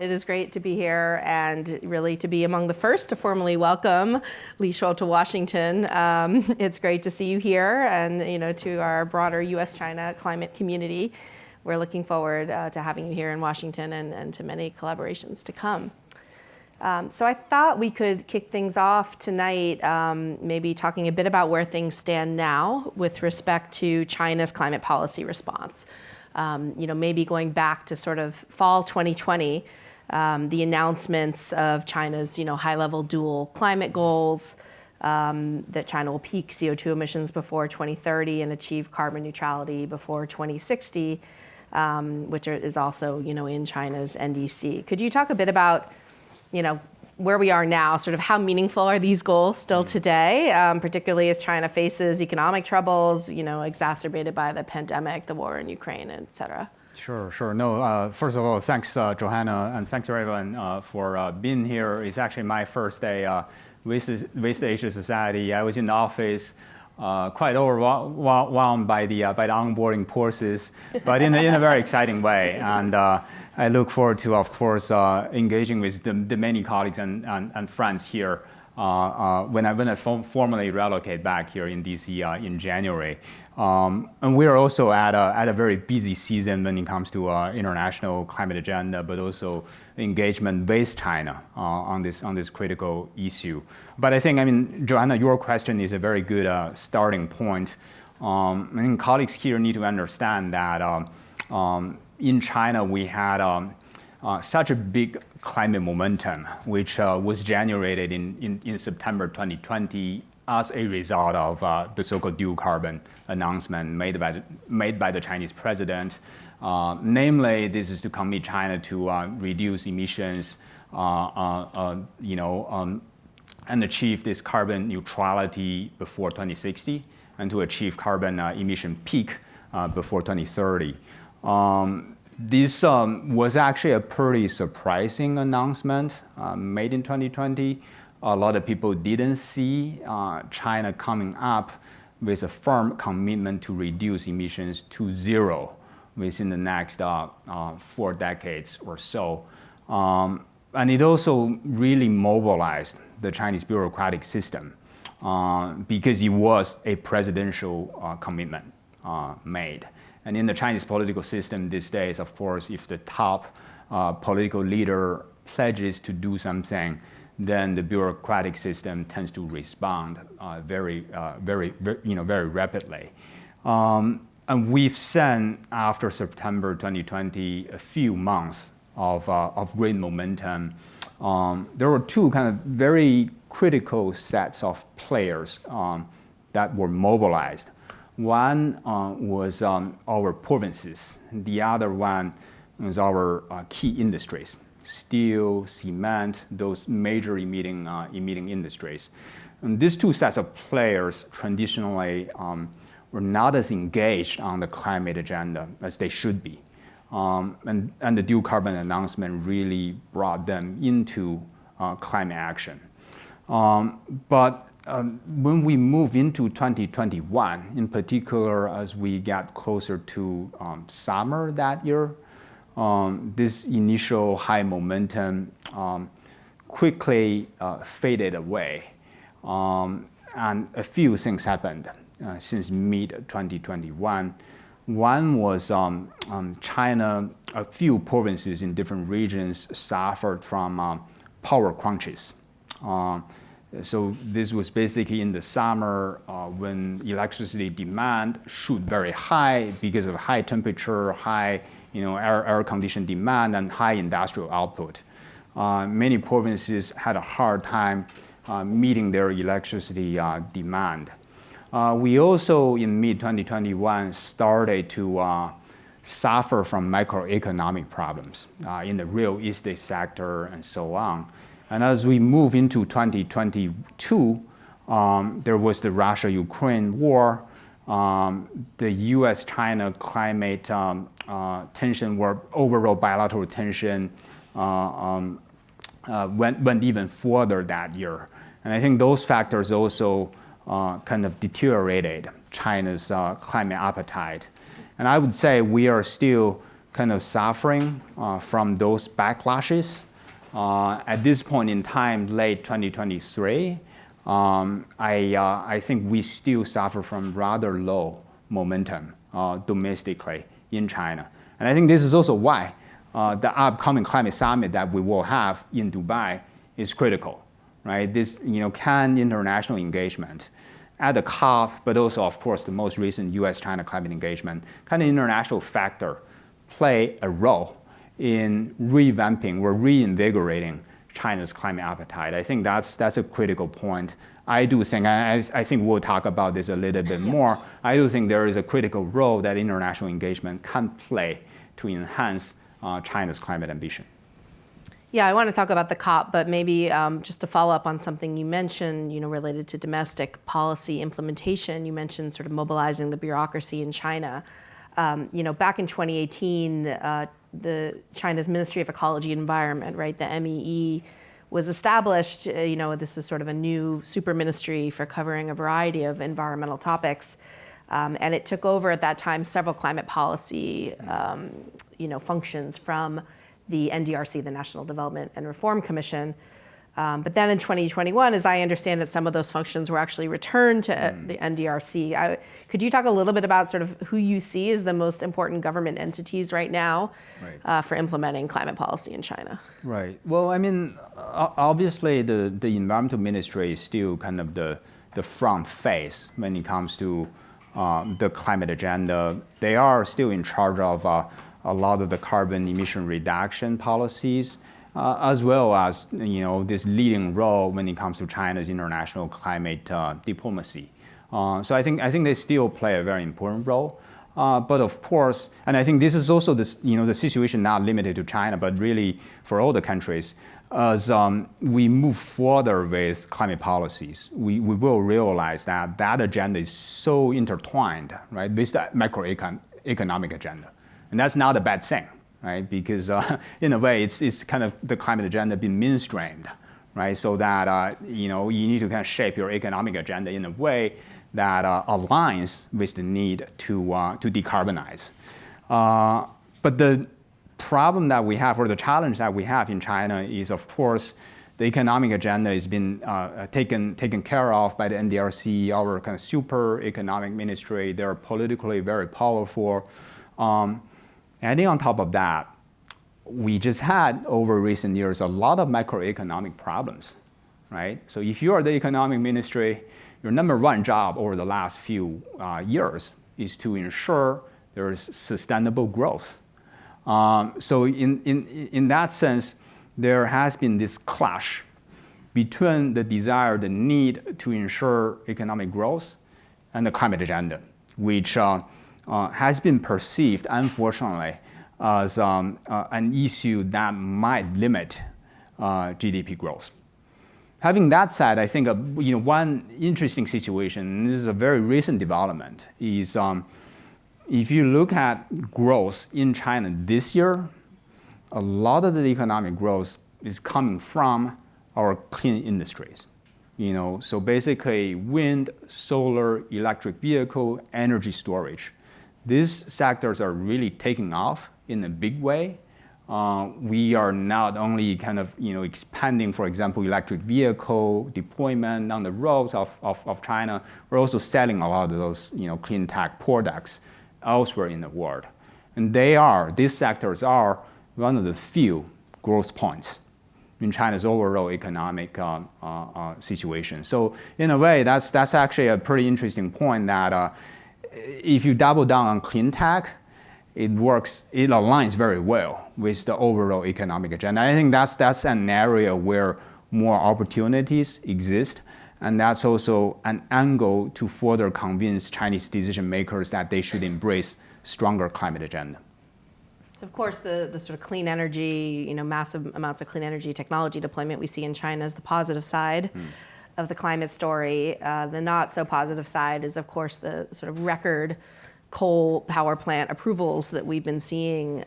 It is great to be here and really to be among the first to formally welcome Shuo to Washington. It's great to see you here and to our broader US-China climate community. We're looking forward to having you here in Washington and to many collaborations to come. So I thought we could kick things off tonight, maybe talking a bit about where things stand now with respect to China's climate policy response. Maybe going back to sort of fall 2020, the announcements of China's high-level dual climate goals, that China will peak CO2 emissions before 2030 and achieve carbon neutrality before 2060, which is also in China's NDC. Could you talk a bit about where we are now, sort of how meaningful are these goals still today, particularly as China faces economic troubles, exacerbated by the pandemic, the war in Ukraine, et cetera? Sure. No, first of all, thanks, Joanna, and thanks to everyone for being here. It's actually my first day with the Asia Society. I was in the office, quite overwhelmed by the onboarding process, but in a very exciting way. And I look forward to, of course, engaging with the many colleagues and friends here when I formally relocate back here in DC in January. And we're also at a very busy season when it comes to international climate agenda, but also engagement with China on this critical issue. But I think, Joanna, your question is a very good starting point. I think colleagues here need to understand that in China, we had such a big climate momentum, which was generated in September 2020 as a result of the so-called dual carbon announcement made by the Chinese president. Namely, this is to commit China to reduce emissions, and achieve this carbon neutrality before 2060, and to achieve carbon emission peak before 2030. This was actually a pretty surprising announcement made in 2020. A lot of people didn't see China coming up with a firm commitment to reduce emissions to zero within the next 4 decades or so. And it also really mobilized the Chinese bureaucratic system because it was a presidential commitment made. And in the Chinese political system these days, of course, if the top political leader pledges to do something, then the bureaucratic system tends to respond very rapidly. And we've seen after September 2020 a few months of great momentum. There were two kind of very critical sets of players that were mobilized. One was our provinces. The other one was our key industries, steel, cement, those major emitting industries. And these two sets of players traditionally were not as engaged on the climate agenda as they should be. And the dual carbon announcement really brought them into climate action. But when we move into 2021, in particular, as we get closer to summer that year, this initial high momentum quickly faded away. And a few things happened since mid-2021. One was China, a few provinces in different regions suffered from power crunches. So this was basically in the summer when electricity demand shoot very high because of high temperature, high air conditioned demand, and high industrial output. Many provinces had a hard time meeting their electricity demand. We also, in mid-2021, started to suffer from macroeconomic problems in the real estate sector and so on. And as we move into 2022, there was the Russia-Ukraine war, the US-China climate tension, where overall bilateral tension went even further that year. And I think those factors also kind of deteriorated China's climate appetite. And I would say we are still kind of suffering from those backlashes. At this point in time, late 2023, I think we still suffer from rather low momentum domestically in China. And I think this is also why the upcoming climate summit that we will have in Dubai is critical, right? This, can international engagement at the COP, but also, of course, the most recent US-China climate engagement, kind of international factor play a role in revamping or reinvigorating China's climate appetite. I think that's a critical point. I do think, I think we'll talk about this a little bit more. I do think there is a critical role that international engagement can play to enhance China's climate ambition. Yeah, I want to talk about the COP, but maybe just to follow up on something you mentioned, related to domestic policy implementation. You mentioned sort of mobilizing the bureaucracy in China. Back in 2018, China's Ministry of Ecology and Environment, right, the MEE, was established. This was sort of a new super ministry for covering a variety of environmental topics. And it took over at that time several climate policy, functions from the NDRC, the National Development and Reform Commission. But then in 2021, as I understand it, some of those functions were actually returned to the NDRC. Could you talk a little bit about sort of who you see as the most important government entities right now for implementing climate policy in China? Right. Well, I mean, obviously the environmental ministry is still kind of the front face when it comes to the climate agenda. They are still in charge of a lot of the carbon emission reduction policies, as well as this leading role when it comes to China's international climate diplomacy. So I think they still play a very important role. But of course, and I think this is also the situation not limited to China, but really for all the countries. As we move further with climate policies, we will realize that agenda is so intertwined, right, with the macroeconomic agenda. And that's not a bad thing, right? Because in a way, it's kind of the climate agenda being mainstreamed, right? So that you need to kind of shape your economic agenda in a way that aligns with the need to decarbonize. But the problem that we have, or the challenge that we have in China, is of course the economic agenda has been taken care of by the NDRC, our kind of super economic ministry. They're politically very powerful. And then on top of that, we just had over recent years a lot of macroeconomic problems, right? So if you are the economic ministry, your number one job over the last few years is to ensure there is sustainable growth. So in that sense, there has been this clash between the desire, the need to ensure economic growth, and the climate agenda, which has been perceived, unfortunately, as an issue that might limit GDP growth. Having that said, I think one interesting situation, and this is a very recent development, is if you look at growth in China this year, a lot of the economic growth is coming from our clean industries. So basically wind, solar, electric vehicle, energy storage. These sectors are really taking off in a big way. We are not only kind of expanding, for example, electric vehicle deployment on the roads of China. We're also selling a lot of those clean tech products elsewhere in the world, and these sectors are one of the few growth points in China's overall economic situation. So in a way, that's actually a pretty interesting point that if you double down on clean tech, it aligns very well with the overall economic agenda. I think that's an area where more opportunities exist, and that's also an angle to further convince Chinese decision makers that they should embrace stronger climate agenda. So of course, the sort of clean energy, massive amounts of clean energy technology deployment we see in China is the positive side of the climate story. The not so positive side is, of course, the sort of record coal power plant approvals that we've been seeing,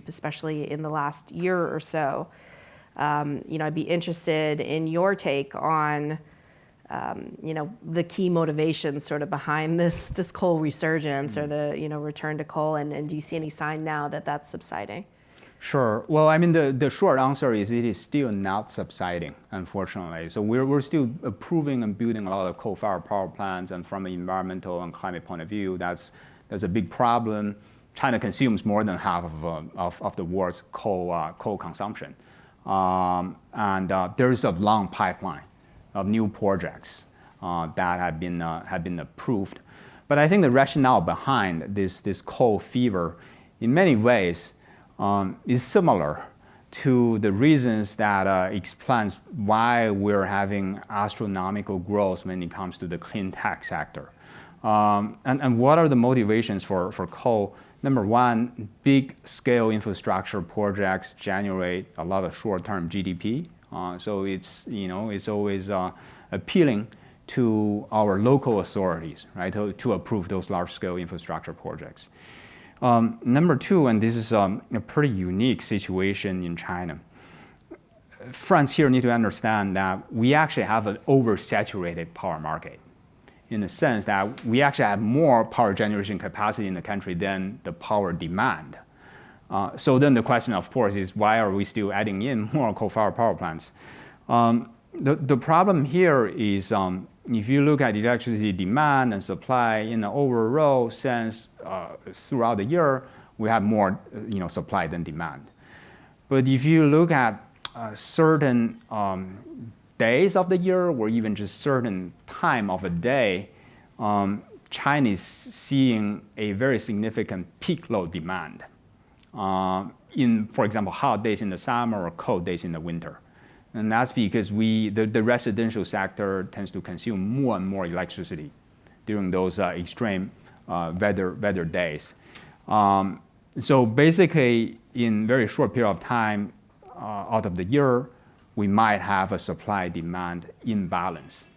especially in the last year or so. I'd be interested in your take on the key motivations sort of behind this coal resurgence or the return to coal, and do you see any sign now that that's subsiding? Sure. Well, I mean, the short answer is it is still not subsiding, unfortunately. So we're still approving and building a lot of coal-fired power plants, and from an environmental and climate point of view, that's a big problem. China consumes more than half of the world's coal consumption, and there is a long pipeline of new projects that have been approved. But I think the rationale behind this coal fever, in many ways, is similar to the reasons that explains why we're having astronomical growth when it comes to the clean tech sector. And what are the motivations for coal? Number one, big scale infrastructure projects generate a lot of short-term GDP. So it's always appealing to our local authorities, right, to approve those large-scale infrastructure projects. Number two, and this is a pretty unique situation in China. Friends here need to understand that we actually have an oversaturated power market, in the sense that we actually have more power generation capacity in the country than the power demand. So then the question, of course, is why are we still adding in more coal-fired power plants? The problem here is if you look at electricity demand and supply in the overall sense throughout the year, we have more supply than demand. But if you look at certain days of the year or even just certain time of a day, China is seeing a very significant peak load demand in, for example, hot days in the summer or cold days in the winter. And that's because the residential sector tends to consume more and more electricity during those extreme weather days. So basically, in very short period of time out of the year, we might have a supply-demand imbalance.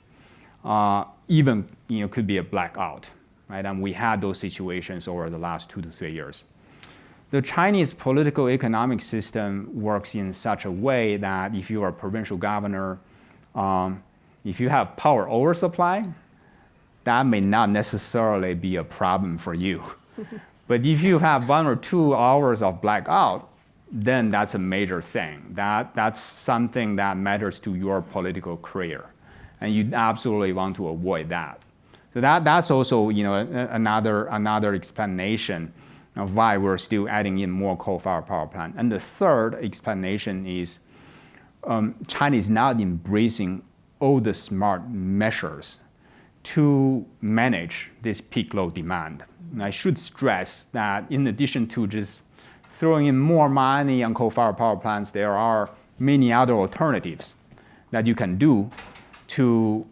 Even could be a blackout, right? And we had those situations over the last 2 to 3 years. The Chinese political economic system works in such a way that if you are a provincial governor, if you have power oversupply, that may not necessarily be a problem for you. But if you have 1 or 2 hours of blackout, then that's a major thing. That's something that matters to your political career, and you absolutely want to avoid that. So that's also another explanation of why we're still adding in more coal-fired power plant. And the third explanation is China is not embracing all the smart measures to manage this peak load demand. And I should stress that in addition to just throwing in more money on coal-fired power plants, there are many other alternatives that you can do to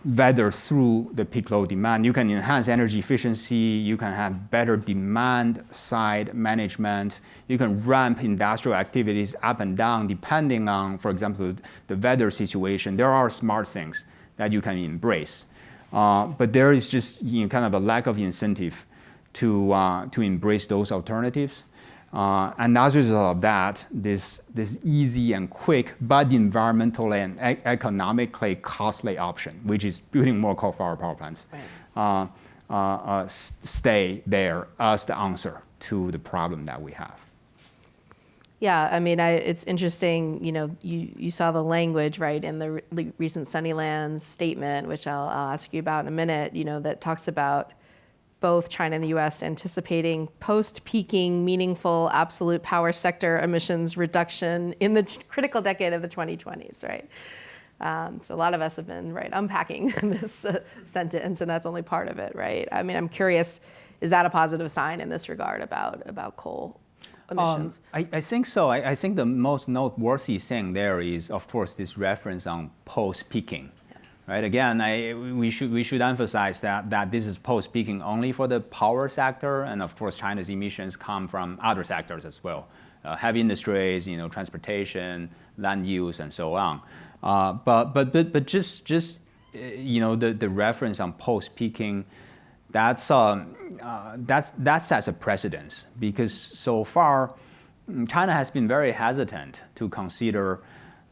weather through the peak load demand. You can enhance energy efficiency, you can have better demand side management, you can ramp industrial activities up and down depending on, for example, the weather situation. There are smart things that you can embrace. But there is just kind of a lack of incentive to embrace those alternatives. And as a result of that, this easy and quick, but environmentally and economically costly option, which is building more coal-fired power plants, stay there as the answer to the problem that we have. Yeah, I mean, it's interesting, you saw the language, right, in the recent Sunnylands statement, which I'll ask you about in a minute, that talks about both China and the US anticipating post-peaking meaningful absolute power sector emissions reduction in the critical decade of the 2020s, right? So a lot of us have been, unpacking this sentence, and that's only part of it, right? I mean, I'm curious, is that a positive sign in this regard about coal emissions? I think so. I think the most noteworthy thing there is, of course, this reference on post-peaking. Right. Again, we should emphasize that this is post-peaking only for the power sector, and of course, China's emissions come from other sectors as well, heavy industries, transportation, land use, and so on. But just the reference on post-peaking, that sets a precedence, because so far China has been very hesitant to consider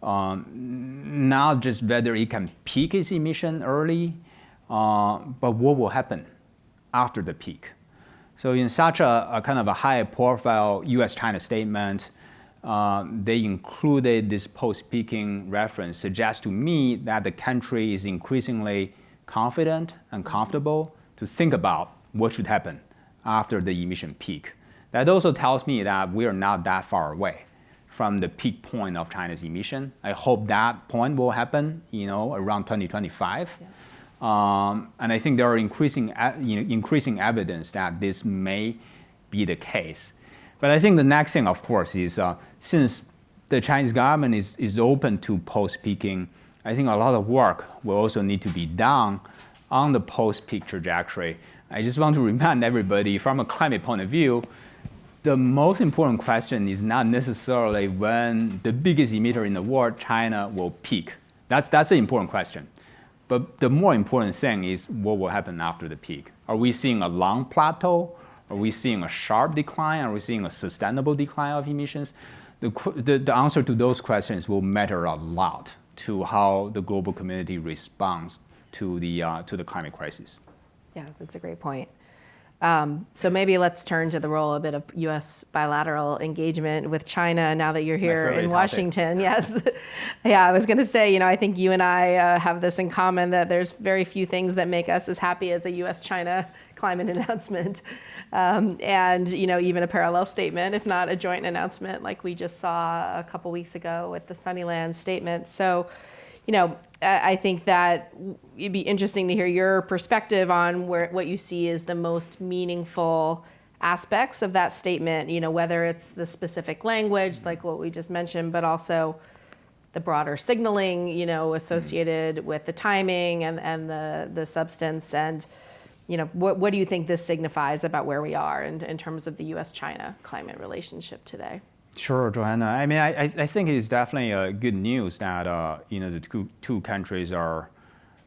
not just whether it can peak its emission early, but what will happen after the peak. So in such a kind of a high-profile U.S.-China statement, they included this post-peaking reference, suggests to me that the country is increasingly confident and comfortable to think about what should happen after the emission peak. That also tells me that we are not that far away from the peak point of China's emission. I hope that point will happen, around 2025. Yeah. And I think there are increasing evidence that this may be the case. But I think the next thing, of course, is since the Chinese government is open to post-peaking, I think a lot of work will also need to be done on the post-peak trajectory. I just want to remind everybody, from a climate point of view, the most important question is not necessarily when the biggest emitter in the world, China, will peak. That's an important question. But the more important thing is what will happen after the peak. Are we seeing a long plateau? Are we seeing a sharp decline? Are we seeing a sustainable decline of emissions? The answer to those questions will matter a lot to how the global community responds to the climate crisis. Yeah, that's a great point. So maybe let's turn to the role a bit of U.S. bilateral engagement with China now that you're here in Washington. Yes. Yeah, I was going to say, I think you and I have this in common, that there's very few things that make us as happy as a U.S.-China climate announcement. And, even a parallel statement, if not a joint announcement like we just saw a couple weeks ago with the Sunnyland statement. So, I think that it'd be interesting to hear your perspective on what you see as the most meaningful aspects of that statement, whether it's the specific language, like what we just mentioned, but also the broader signaling, associated with the timing and the substance. And, what do you think this signifies about where we are in terms of the U.S.-China climate relationship today? Sure, Joanna. I mean, I think it's definitely good news that the two countries are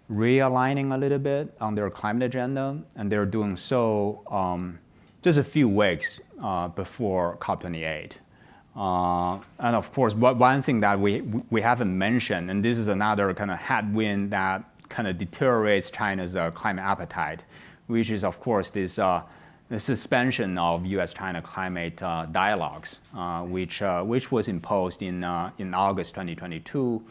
realigning a little bit on their climate agenda, and they're doing so just a few weeks before COP28. And of course, one thing that we haven't mentioned, and this is another kind of headwind that kind of deteriorates China's climate appetite, which is of course this the suspension of U.S.-China climate dialogues, which was imposed in August 2022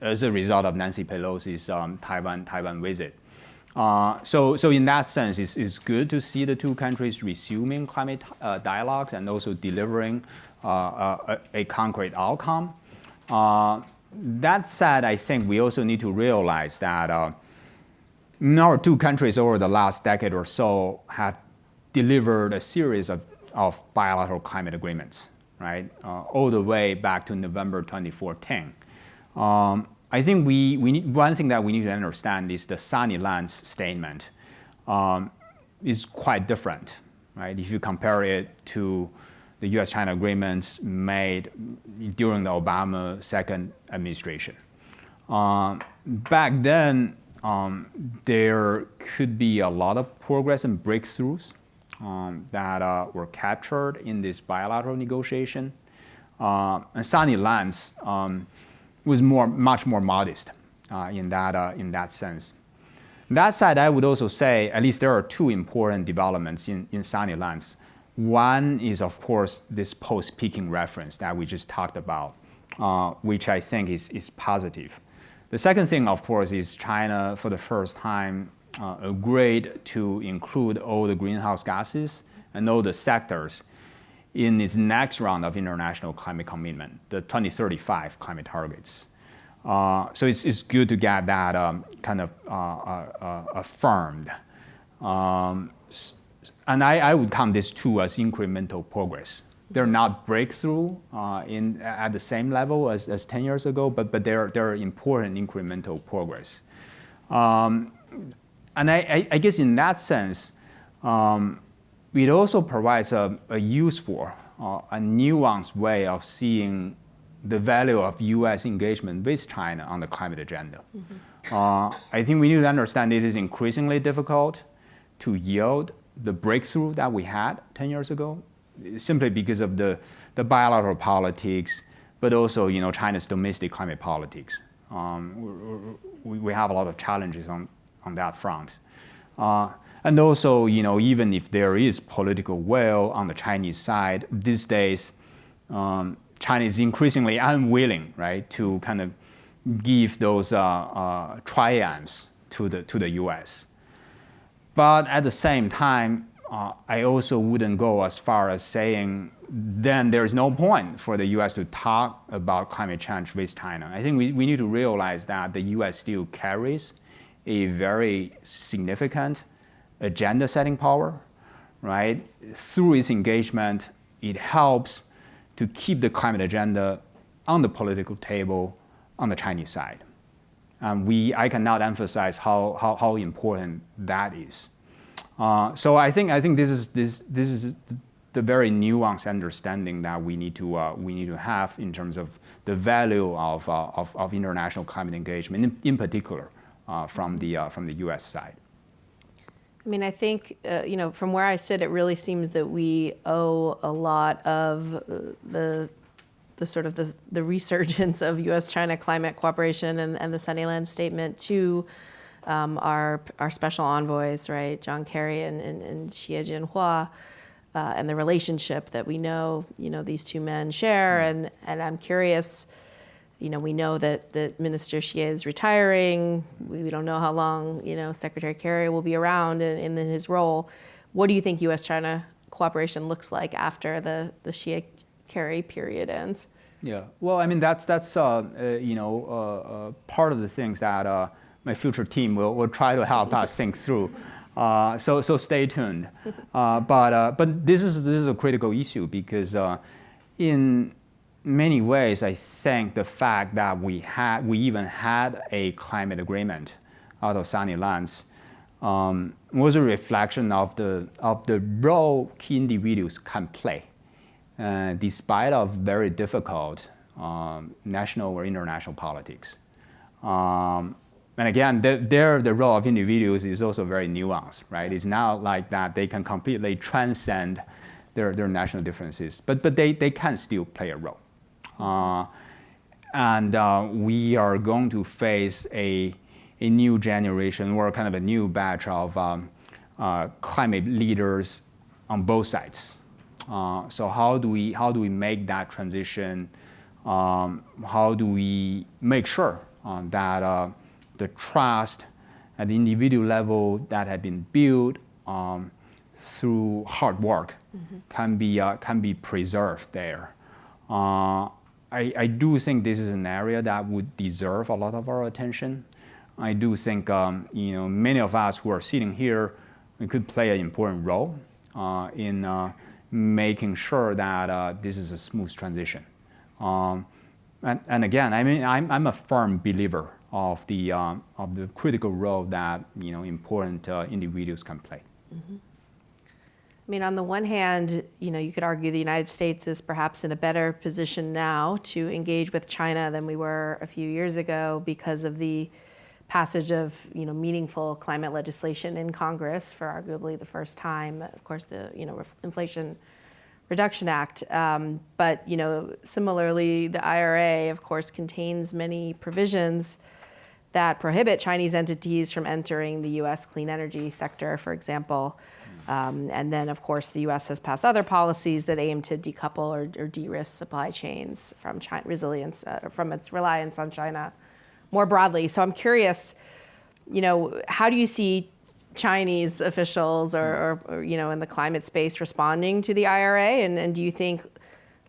as a result of Nancy Pelosi's Taiwan visit. So in that sense, it's good to see the two countries resuming climate dialogues and also delivering a concrete outcome. That said, I think we also need to realize that our two countries over the last decade or so have delivered a series of bilateral climate agreements, right? All the way back to November 2014. I think one thing that we need to understand is the Sunnyland statement is quite different, right? If you compare it to the U.S.-China agreements made during the Obama second administration. Back then, there could be a lot of progress and breakthroughs that were captured in this bilateral negotiation. And Sunnyland's was much more modest in that sense. That said, I would also say at least there are two important developments in Sunnyland's. One is, of course, this post-peaking reference that we just talked about, which I think is positive. The second thing, of course, is China, for the first time, agreed to include all the greenhouse gases and all the sectors in its next round of international climate commitment, the 2035 climate targets. So it's good to get that kind of affirmed. And I would count these two as incremental progress. They're not breakthrough at the same level as 10 years ago, but they're important incremental progress. And I guess in that sense, it also provides a useful, a nuanced way of seeing the value of U.S. engagement with China on the climate agenda. Mm-hmm. I think we need to understand it is increasingly difficult to yield the breakthrough that we had 10 years ago, simply because of the bilateral politics, but also China's domestic climate politics. We have a lot of challenges on that front. And also, even if there is political will on the Chinese side, these days, China is increasingly unwilling, right, to kind of give those triumphs to the U.S. But at the same time, I also wouldn't go as far as saying then there's no point for the U.S. to talk about climate change with China. I think we need to realize that the U.S. still carries a very significant agenda-setting power, right? Through its engagement, it helps to keep the climate agenda on the political table on the Chinese side. I cannot emphasize how important that is. So I think this is the very nuanced understanding that we need to have in terms of the value of international climate engagement, in particular from the U.S. side. I mean, I think from where I sit, it really seems that we owe a lot of the sort of the resurgence of U.S.-China climate cooperation and the Sunnyland Statement to our special envoys, right, John Kerry and Xie Jinhua, and the relationship that we know these two men share. And I'm curious, we know that Minister Xie is retiring. We don't know how long Secretary Kerry will be around in his role. What do you think U.S.-China cooperation looks like after the Xie Kerry period ends? Yeah, well, I mean that's part of the things that my future team will try to help us think through. So stay tuned. But this is a critical issue because in many ways, I think the fact that we even had a climate agreement out of Sunnylands was a reflection of the role key individuals can play, despite of very difficult national or international politics. And again, the role of individuals is also very nuanced, right? It's not like that they can completely transcend their national differences, but they can still play a role. And we are going to face a new generation or kind of a new batch of climate leaders on both sides. So how do we make that transition? How do we make sure that the trust at the individual level that had been built through hard work can be preserved there? I do think this is an area that would deserve a lot of our attention. I do think many of us who are sitting here, we could play an important role in making sure that this is a smooth transition. And again, I mean, I'm a firm believer of the critical role that important individuals can play. Mm-hmm. I mean, on the one hand, you could argue the United States is perhaps in a better position now to engage with China than we were a few years ago because of the passage of meaningful climate legislation in Congress for arguably the first time. Of course, the Inflation Reduction Act, but similarly, the IRA, of course, contains many provisions that prohibit Chinese entities from entering the U.S. clean energy sector, for example. And then, of course, the U.S. has passed other policies that aim to decouple or de-risk supply chains from from its reliance on China more broadly. So I'm curious, how do you see Chinese officials or in the climate space responding to the IRA? And do you think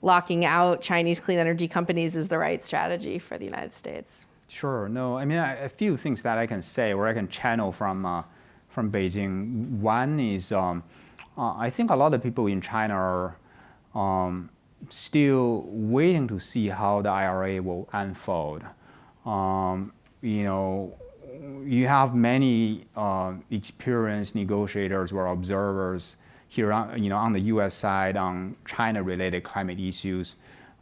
locking out Chinese clean energy companies is the right strategy for the United States? Sure. No, I mean, a few things that I can say or I can channel from Beijing. One is I think a lot of people in China are still waiting to see how the IRA will unfold. You have many experienced negotiators or observers here on the U.S. side on China-related climate issues.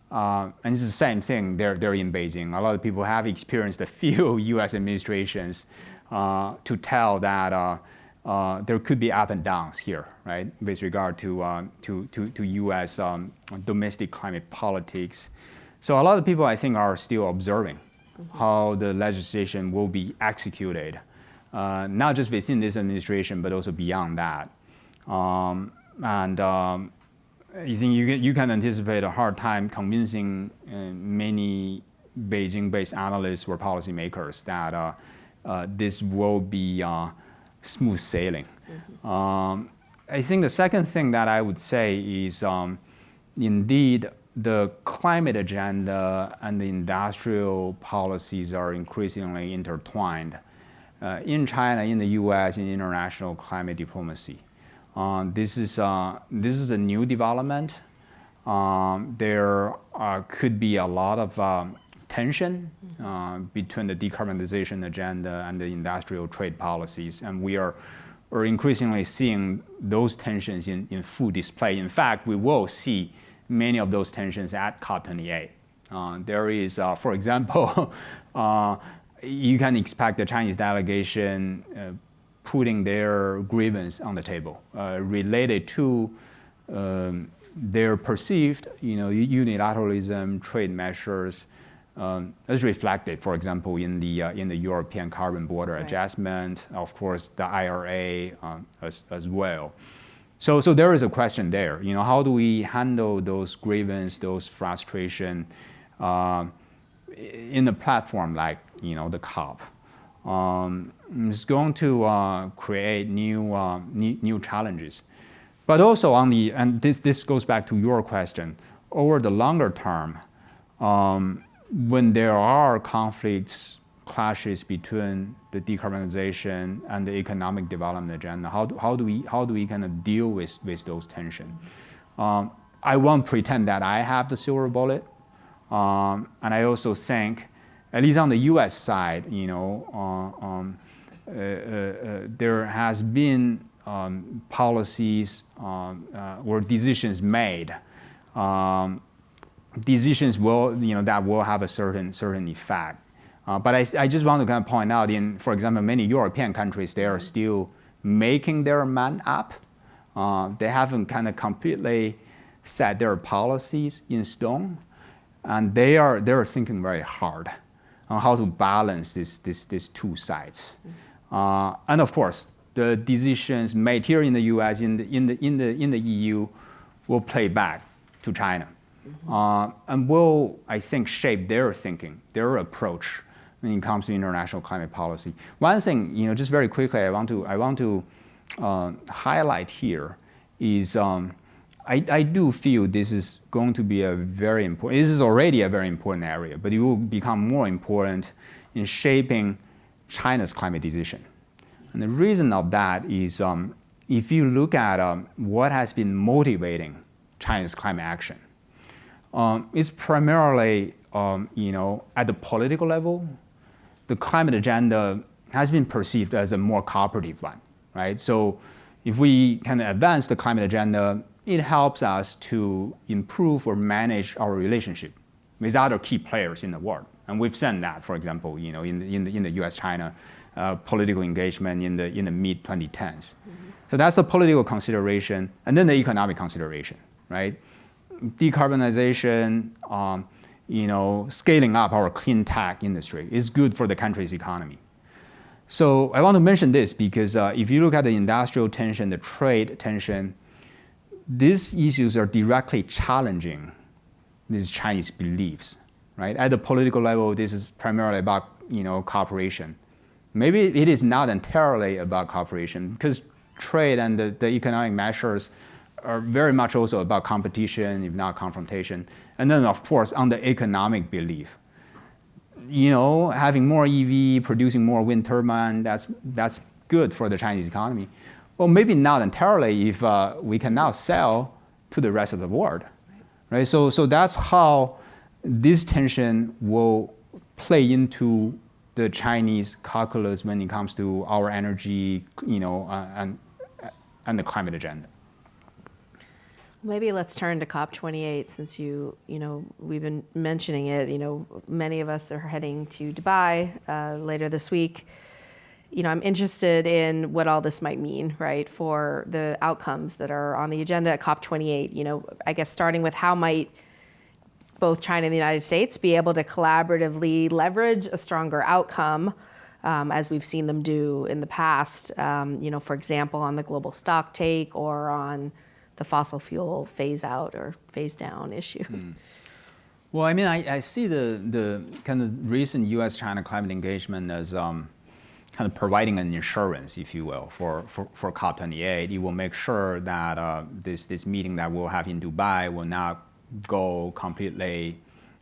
And it's the same thing, they're in Beijing. A lot of people have experienced a few U.S. administrations to tell that there could be up and downs here, right, with regard to U.S. Domestic climate politics. So a lot of people, I think, are still observing how the legislation will be executed, not just within this administration, but also beyond that. I think you can anticipate a hard time convincing many Beijing-based analysts or policymakers that this will be smooth sailing. I think the second thing that I would say is indeed the climate agenda and the industrial policies are increasingly intertwined in China, in the US, in international climate diplomacy. This is a new development. There could be a lot of tension between the decarbonization agenda and the industrial trade policies, and we're increasingly seeing those tensions in full display. In fact, we will see many of those tensions at COP28. There is, for example, you can expect the Chinese delegation putting their grievance on the table related to their perceived, unilateralism, trade measures, as reflected, for example, in the European carbon border adjustment, of course, the IRA as well. So there is a question there. How do we handle those grievance, those frustration in a platform like the COP? It's going to create new challenges, but also and this goes back to your question, over the longer term, when there are conflicts, clashes between the decarbonization and the economic development agenda, how do we kind of deal with those tensions? I won't pretend that I have the silver bullet, and I also think, at least on the U.S. side, there has been policies or decisions made. Decisions that will have a certain effect. But I just want to kind of point out, for example, many European countries, they are still making their man up. They haven't kind of completely set their policies in stone, and they're thinking very hard on how to balance these two sides. And of course, the decisions made here in the U.S., in the EU, will play back to China, and will, I think, shape their thinking, their approach when it comes to international climate policy. One thing, just very quickly, I want to highlight here is I do feel this is going to be a very important. This is already a very important area, but it will become more important in shaping China's climate decision. And the reason of that is if you look at what has been motivating China's climate action, it's primarily at the political level. The climate agenda has been perceived as a more cooperative one, right? So if we can advance the climate agenda, it helps us to improve or manage our relationship with other key players in the world. And we've seen that, for example, in the US-China political engagement in the mid-2010s. So that's the political consideration, and then the economic consideration, right? Decarbonization, scaling up our clean tech industry is good for the country's economy. So I want to mention this because if you look at the industrial tension, the trade tension, these issues are directly challenging these Chinese beliefs, right? At the political level, this is primarily about cooperation. Maybe it is not entirely about cooperation because trade and the economic measures are very much also about competition, if not confrontation. And then, of course, on the economic belief, having more EV, producing more wind turbine, that's good for the Chinese economy. Well, maybe not entirely if we can now sell to the rest of the world, right? So that's how this tension will play into the Chinese calculus when it comes to our energy, and the climate agenda. Maybe let's turn to COP28 since we've been mentioning it. Many of us are heading to Dubai later this week. I'm interested in what all this might mean, right, for the outcomes that are on the agenda at COP28. I guess starting with how might both China and the United States be able to collaboratively leverage a stronger outcome, as we've seen them do in the past, for example, on the global stock take or on the fossil fuel phase out or phase down issue. Well, I mean, I see the kind of recent U.S.-China climate engagement as kind of providing an insurance, if you will, for COP28. It will make sure that this meeting that we'll have in Dubai will not go completely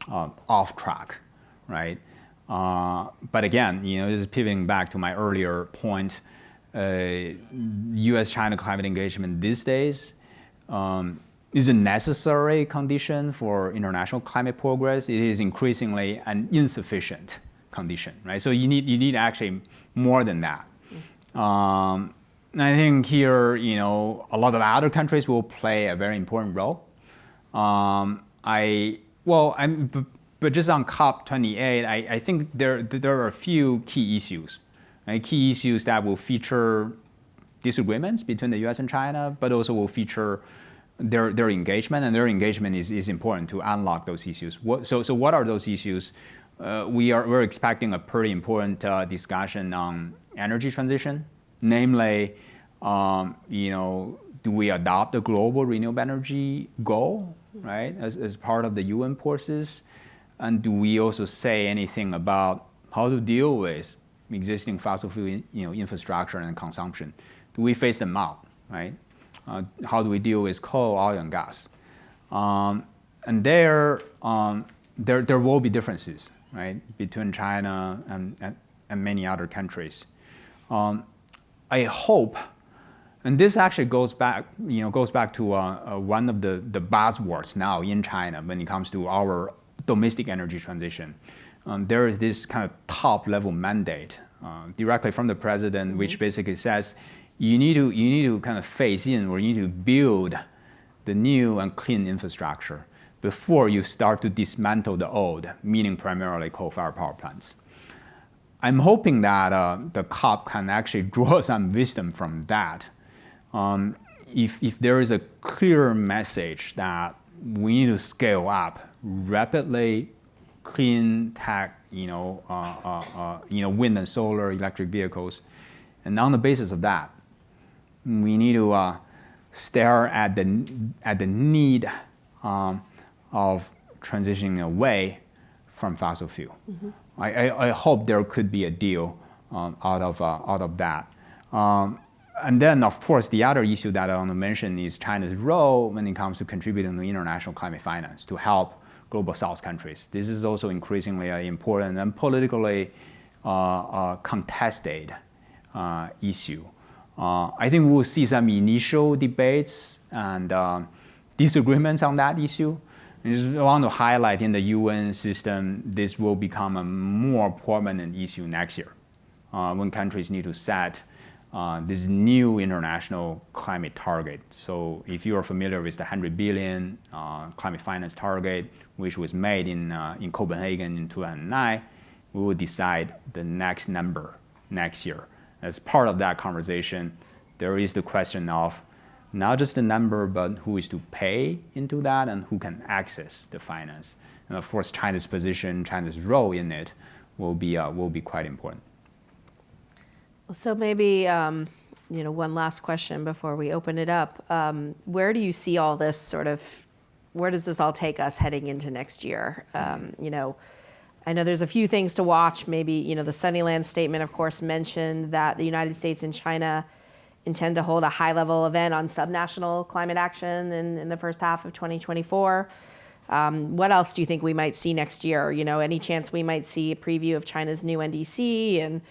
off track, right? But again, this is pivoting back to my earlier point. U.S.-China climate engagement these days is a necessary condition for international climate progress. It is increasingly an insufficient condition, right? So you need actually more than that. I think here, a lot of other countries will play a very important role. But just on COP28, I think there are a few key issues, right? Key issues that will feature disagreements between the U.S. and China, but also will feature their engagement, and their engagement is important to unlock those issues. So what are those issues? We're expecting a pretty important discussion on energy transition, namely, do we adopt the global renewable energy goal, right, as part of the UN process? And do we also say anything about how to deal with existing fossil fuel infrastructure and consumption? Do we phase them out, right? How do we deal with coal, oil, and gas? And there will be differences, right, between China and many other countries. I hope, and this actually goes back to one of the buzzwords now in China when it comes to our domestic energy transition. There is this kind of top-level mandate directly from the president, which basically says you need to kind of phase in, or you need to build the new and clean infrastructure before you start to dismantle the old, meaning primarily coal-fired power plants. I'm hoping that the COP can actually draw some wisdom from that. If there is a clear message that we need to scale up rapidly clean tech, wind and solar, electric vehicles, and on the basis of that, we need to stare at the need of transitioning away from fossil fuel. Mm-hmm. I hope there could be a deal out of that. And then, of course, the other issue that I want to mention is China's role when it comes to contributing to international climate finance to help global South countries. This is also increasingly an important and politically contested issue. I think we will see some initial debates and disagreements on that issue. I just want to highlight in the UN system, this will become a more prominent issue next year when countries need to set this new international climate target. So if you are familiar with the 100 billion climate finance target, which was made in Copenhagen in 2009, we will decide the next number next year. As part of that conversation, there is the question of not just the number, but who is to pay into that and who can access the finance. And of course, China's position, China's role in it will be quite important. So maybe, one last question before we open it up. Where do you see all this where does this all take us heading into next year? I know there's a few things to watch. Maybe, the Sunnyland statement, of course, mentioned that the United States and China intend to hold a high-level event on subnational climate action in the first half of 2024. What else do you think we might see next year? Any chance we might see a preview of China's new NDC and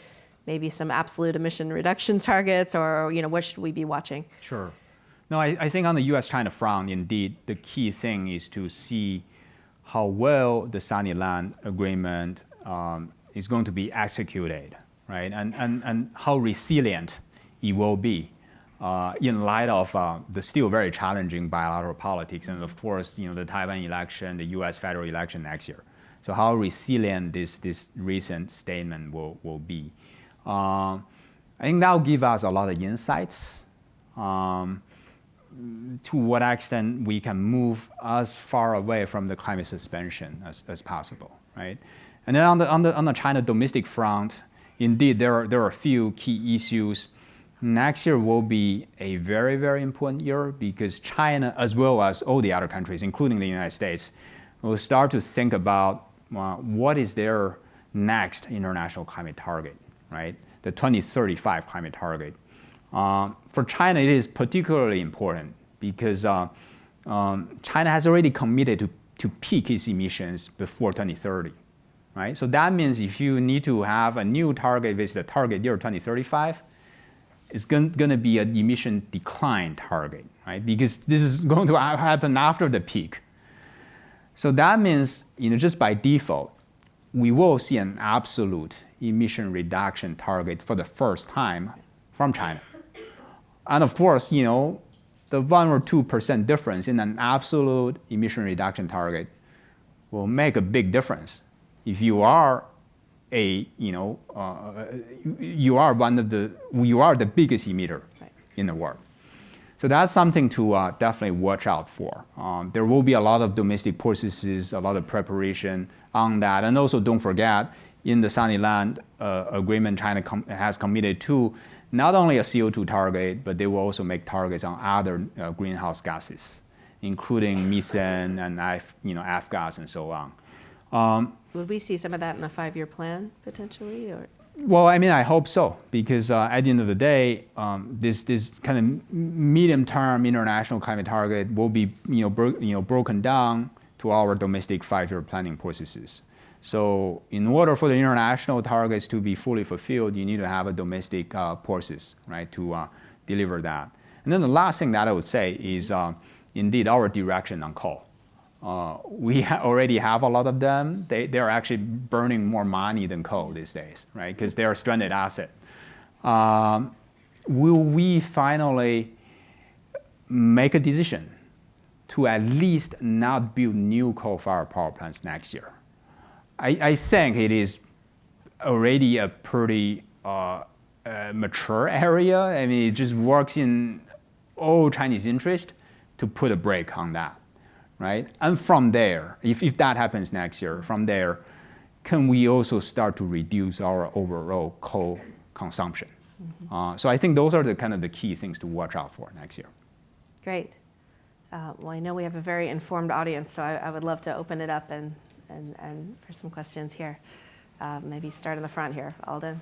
maybe some absolute emission reduction targets, or what should we be watching? Sure. No, I think on the U.S.-China front, indeed, the key thing is to see how well the Sunnyland Agreement is going to be executed, right? And how resilient it will be in light of the still very challenging bilateral politics, and of course, the Taiwan election, the U.S. federal election next year. So how resilient this recent statement will be. I think that will give us a lot of insights. to what extent we can move as far away from the climate suspension as possible, right? And then on the China domestic front, indeed there are a few key issues. Next year will be a very, very important year because China, as well as all the other countries, including the United States, will start to think about what is their next international climate target, right? The 2035 climate target. For China, it is particularly important because China has already committed to peak its emissions before 2030, right? So that means if you need to have a new target with the target year 2035, it's going to be an emission decline target, right? Because this is going to happen after the peak. So that means, just by default, we will see an absolute emission reduction target for the first time from China. And of course, the 1 or 2% difference in an absolute emission reduction target will make a big difference if you are you are the biggest emitter in the world. So that's something to definitely watch out for. There will be a lot of domestic processes, a lot of preparation on that. And also don't forget, in the Sunny Land agreement, China has committed to not only a CO2 target, but they will also make targets on other greenhouse gases, including methane and F-gas and so on. Would we see some of that in the 5-year plan potentially, or? Well, I hope so, because at the end of the day, this kind of medium-term international climate target will be broken down to our domestic 5-year planning processes. So in order for the international targets to be fully fulfilled, you need to have a domestic process, right, to deliver that. And then the last thing that I would say is indeed our direction on coal. We already have a lot of them. They're actually burning more money than coal these days, right? Because they're a stranded asset. Will we finally make a decision to at least not build new coal-fired power plants next year? I think it is already a pretty mature area. It just works in all Chinese interest to put a brake on that. Right? And from there, if that happens next year, from there, can we also start to reduce our overall coal consumption? Mm-hmm. So I think those are the key things to watch out for next year. Great. Well, I know we have a very informed audience, so I would love to open it up and for some questions here. Maybe start in the front here, Alden.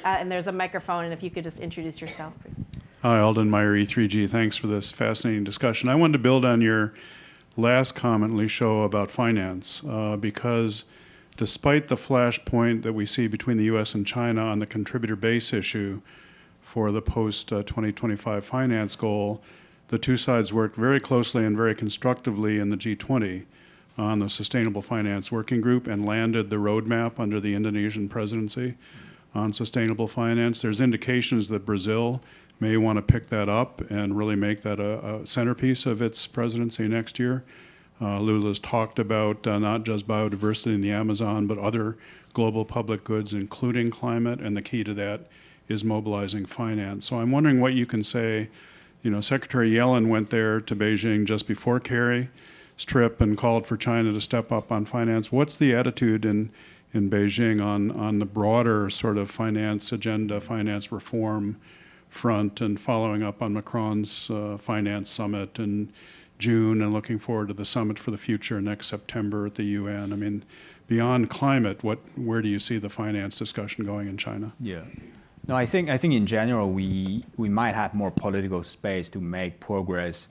And there's a microphone, and if you could just introduce yourself, please. Hi, Alden Meyer, E3G. Thanks for this fascinating discussion. I wanted to build on your last comment, Li Shuo, about finance, because despite the flashpoint that we see between the U.S. and China on the contributor base issue for the post-2025 finance goal, the two sides worked very closely and very constructively in the G20 on the Sustainable Finance Working Group and landed the roadmap under the Indonesian presidency on sustainable finance. There's indications that Brazil may want to pick that up and really make that a centerpiece of its presidency next year. Lula's talked about not just biodiversity in the Amazon, but other global public goods, including climate, and the key to that is mobilizing finance. So I'm wondering what you can say. Secretary Yellen went there to Beijing just before Kerry's trip and called for China to step up on finance. What's the attitude in Beijing on the broader sort of finance agenda, finance reform front, and following up on Macron's finance summit in June and looking forward to the summit for the future next September at the UN? Beyond climate, where do you see the finance discussion going in China? Yeah. No, I think in general we might have more political space to make progress,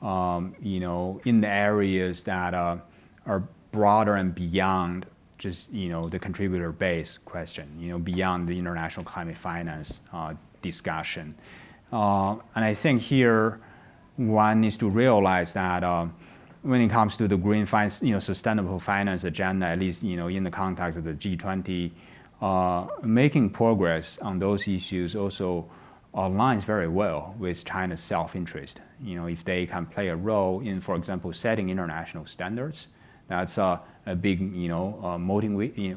in the areas that are broader and beyond just the contributor base question, beyond the international climate finance discussion. And I think here one needs to realize that when it comes to the green finance, sustainable finance agenda, at least in the context of the G20, making progress on those issues also aligns very well with China's self-interest. If they can play a role in, for example, setting international standards, that's a big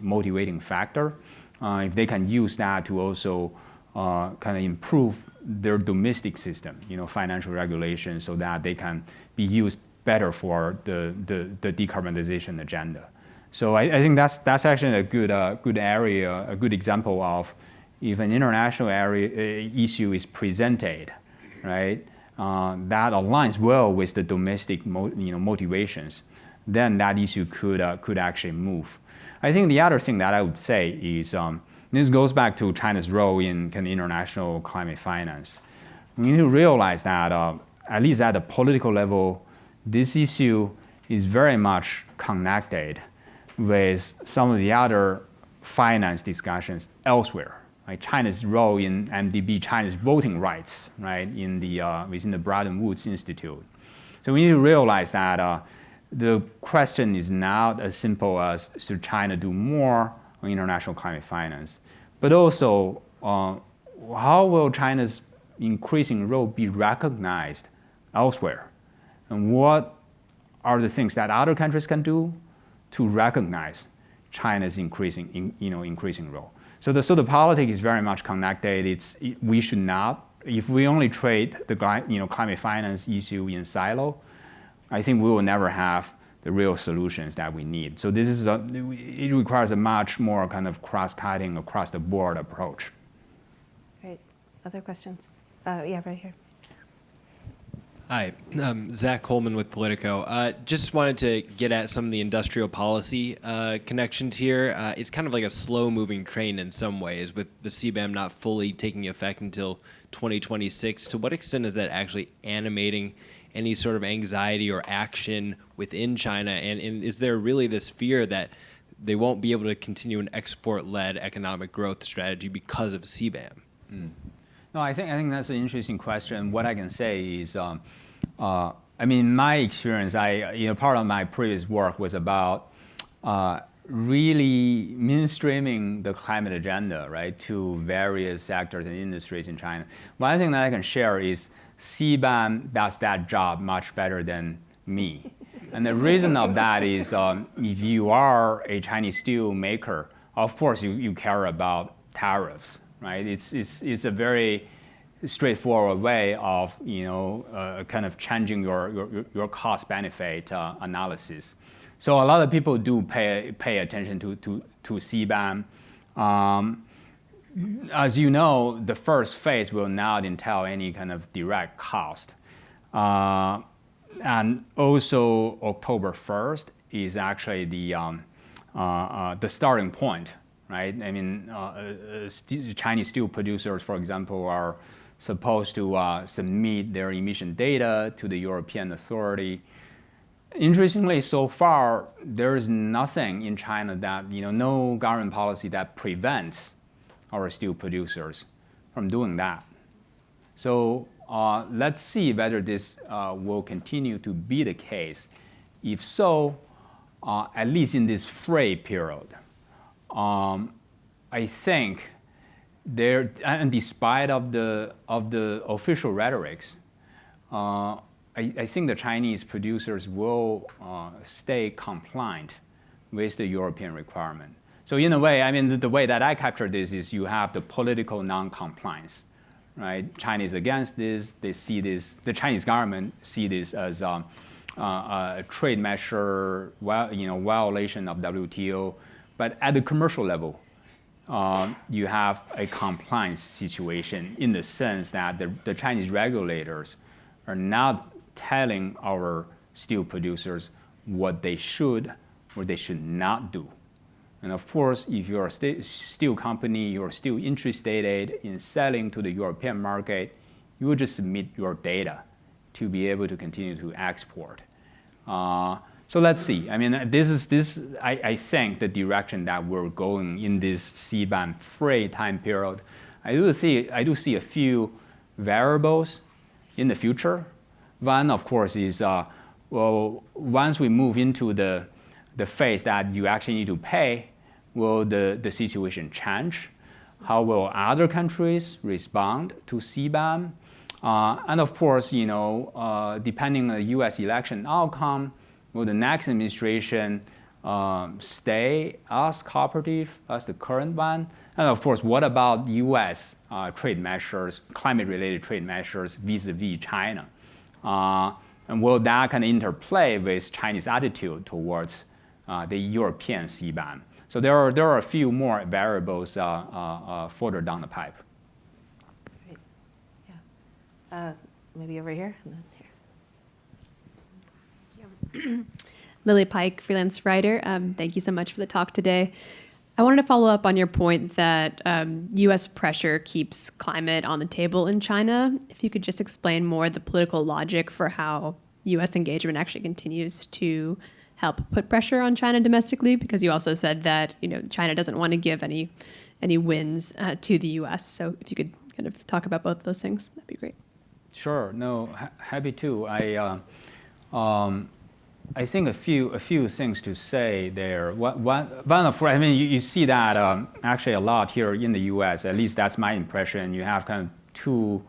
motivating factor. If they can use that to also kind of improve their domestic system, financial regulation, so that they can be used better for the decarbonization agenda. So I think that's actually a good area, a good example of if an international issue is presented, right, that aligns well with the domestic motivations, then that issue could actually move. I think the other thing that I would say is this goes back to China's role in kind of international climate finance. We need to realize that at least at the political level, this issue is very much connected with some of the other finance discussions elsewhere. Right? China's role in MDB, China's voting rights, right, in within the Bretton Woods Institute. So we need to realize that the question is not as simple as should China do more on international climate finance, but also how will China's increasing role be recognized elsewhere, and what are the things that other countries can do to recognize China's increasing role. So the politics is very much connected. We should not, if we only trade the climate finance issue in silo, I think we will never have the real solutions that we need. So it requires a much more kind of cross-cutting, across the board approach. Great. Other questions? Yeah, right here. Hi, Zach Coleman with Politico. Just wanted to get at some of the industrial policy connections here. It's kind of like a slow-moving train in some ways, with the CBAM not fully taking effect until 2026. To what extent is that actually animating any sort of anxiety or action within China? And is there really this fear that they won't be able to continue an export-led economic growth strategy because of CBAM? No, I think that's an interesting question. What I can say is, my experience, part of my previous work was about really mainstreaming the climate agenda, right, to various sectors and industries in China. One thing that I can share is CBAM does that job much better than me. And the reason of that is if you are a Chinese steel maker, of course you care about tariffs, right? It's a very straightforward way of kind of changing your cost benefit analysis. So a lot of people do pay attention to CBAM. As you know, the first phase will not entail any kind of direct cost. And also October 1st is actually the starting point, right? I mean, Chinese steel producers, for example, are supposed to submit their emission data to the European authority. Interestingly, so far, there is nothing in China that, no government policy that prevents our steel producers from doing that. So let's see whether this will continue to be the case. If so, at least in this fray period, I think and despite of the official rhetorics, I think the Chinese producers will stay compliant with the European requirement. So in a way, the way that I capture this is you have the political non-compliance, right? China is against this. They see this. The Chinese government see this as a trade measure, violation of WTO. But at the commercial level, you have a compliance situation in the sense that the Chinese regulators are not telling our steel producers what they should or they should not do. And of course, if you're a steel company, you're still interested in selling to the European market, you will just submit your data to be able to continue to export. So let's see. I think the direction that we're going in this CBAM fray time period. I do see a few variables in the future. One, of course, is once we move into the phase that you actually need to pay, will the situation change? How will other countries respond to CBAM? And of course, depending on the U.S. election outcome, will the next administration stay as cooperative as the current one? And of course, what about U.S. Trade measures, climate-related trade measures vis-a-vis China? And will that kind of interplay with Chinese attitude towards the European CBAM? So there are a few more variables further down the pipe. Great. Yeah. Maybe over here and then here. Lily Pike, freelance writer. Thank you so much for the talk today. I wanted to follow up on your point that U.S. pressure keeps climate on the table in China. If you could just explain more the political logic for how U.S. engagement actually continues to help put pressure on China domestically, because you also said that China doesn't want to give any wins to the U.S. So if you could kind of talk about both of those things, that'd be great. Sure. No, happy to. I think a few things to say there. One of, I mean, you see that actually a lot here in the U.S. At least that's my impression. You have kind of two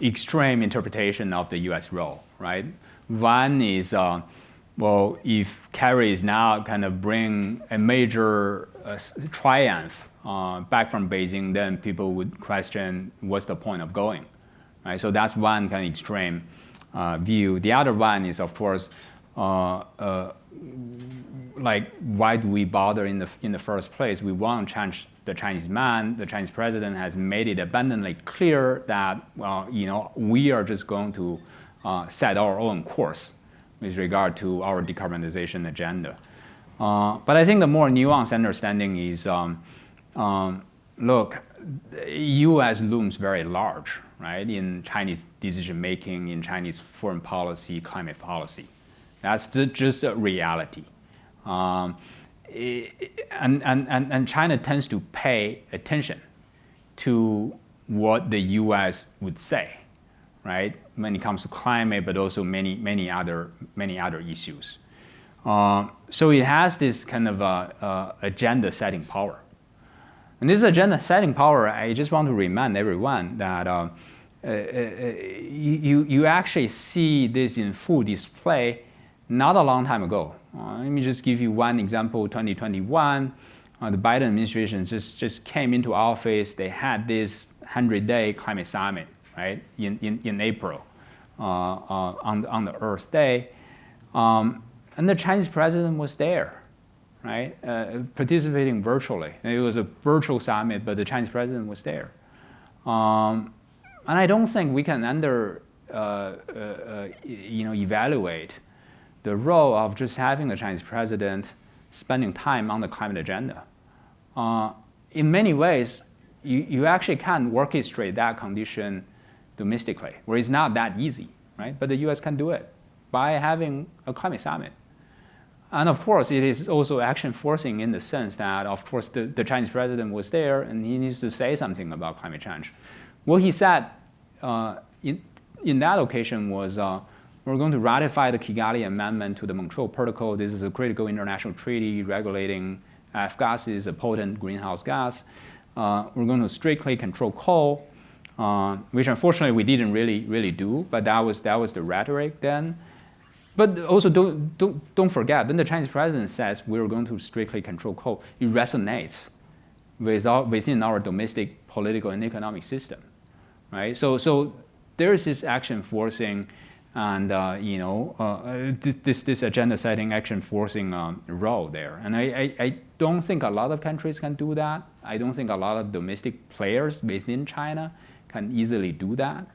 extreme interpretation of the U.S. role, right? One is, well, if Kerry is now kind of bring a major triumph back from Beijing, then people would question what's the point of going, right? So that's one kind of extreme view. The other one is, of course, like, why do we bother in the first place? We want to change the Chinese man. The Chinese president has made it abundantly clear that, well, we are just going to set our own course with regard to our decarbonization agenda. But I think the more nuanced understanding is, look, U.S. looms very large, right, in Chinese decision making, in Chinese foreign policy, climate policy. That's just a reality. And China tends to pay attention to what the U.S. would say, right, when it comes to climate, but also many other issues. So it has this kind of agenda setting power. And this agenda setting power, I just want to remind everyone that you actually see this in full display not a long time ago. Let me just give you one example. 2021, the Biden administration just came into office. They had this 100-day climate summit, right, in April on the Earth Day. And the Chinese president was there, right, participating virtually. And it was a virtual summit, but the Chinese president was there. And I don't think we can evaluate the role of just having a Chinese president spending time on the climate agenda. In many ways, you actually can orchestrate that condition domestically, where it's not that easy, right? But the U.S. can do it by having a climate summit. And of course, it is also action forcing in the sense that, of course, the Chinese president was there and he needs to say something about climate change. What he said in that occasion was, we're going to ratify the Kigali Amendment to the Montreal Protocol. This is a critical international treaty regulating F-gases, a potent greenhouse gas. We're going to strictly control coal, which unfortunately we didn't really do, but that was the rhetoric then. But also don't forget, when the Chinese president says we're going to strictly control coal, it resonates within our domestic political and economic system, right? So there is this action forcing and this agenda setting, action forcing role there. And I don't think a lot of countries can do that. I don't think a lot of domestic players within China can easily do that.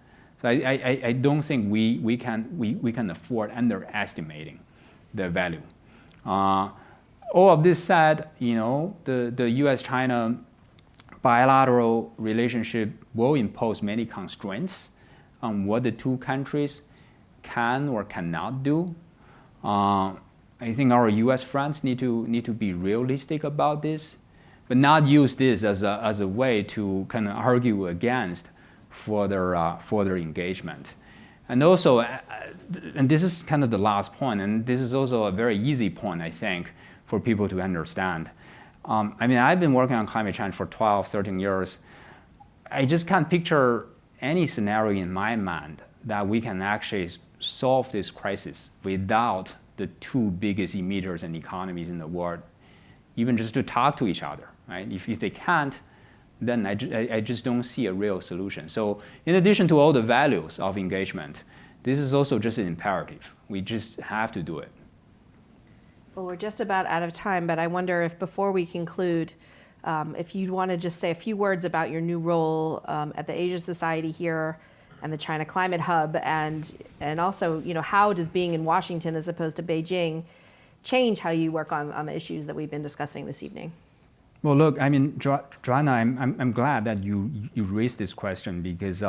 So I don't think we can afford underestimating the value. All of this said, the U.S.-China bilateral relationship will impose many constraints on what the two countries can or cannot do. I think our U.S. friends need to be realistic about this, but not use this as a way to kind of argue against further engagement. And also, and this is kind of the last point, and this is also a very easy point, I think, for people to understand. I mean, I've been working on climate change for 12, 13 years. I just can't picture any scenario in my mind that we can actually solve this crisis without the two biggest emitters and economies in the world, even just to talk to each other, right? If they can't, then I just don't see a real solution. So in addition to all the values of engagement, this is also just an imperative. We just have to do it. Well, we're just about out of time, but I wonder if before we conclude, if you want to just say a few words about your new role at the Asia Society here and the China Climate Hub, and also, how does being in Washington as opposed to Beijing change how you work on the issues that we've been discussing this evening? Well, look, I mean, Joanna, I'm glad that you raised this question because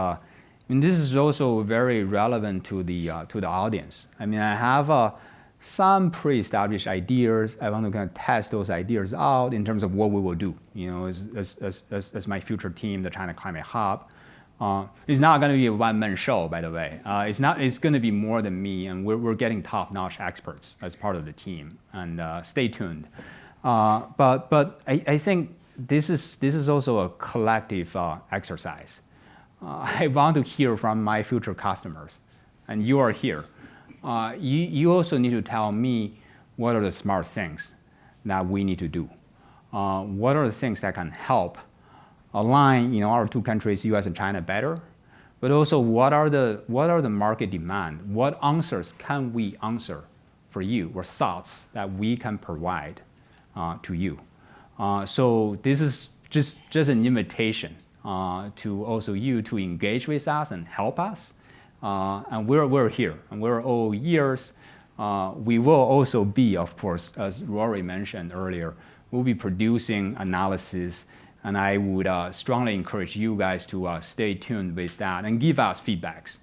this is also very relevant to the audience. I mean, I have some pre-established ideas. I want to kind of test those ideas out in terms of what we will do. As my future team, the China Climate Hub. It's not going to be a one-man show, by the way. It's going to be more than me, and we're getting top-notch experts as part of the team. And stay tuned. But I think this is also a collective exercise. I want to hear from my future customers, and you are here. You also need to tell me what are the smart things that we need to do. What are the things that can help align our two countries, U.S. and China, better? But also, what are the market demand? What answers can we answer for you, or thoughts that we can provide to you? So this is just an invitation to also you to engage with us and help us. And we're here, and we're all ears. We will also be, of course, as Rory mentioned earlier, we'll be producing analysis, and I would strongly encourage you guys to stay tuned with that and give us feedbacks.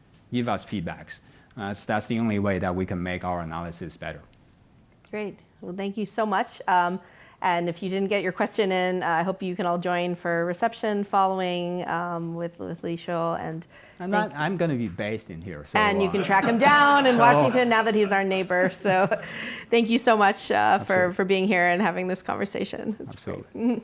That's the only way that we can make our analysis better. Great. Well, thank you so much. And if you didn't get your question in, I hope you can all join for reception following with Li Shuo. I'm going to be based in here. So, and you can track him down in Washington now that he's our neighbor. So thank you so much for being here and having this conversation. It's absolutely. Great.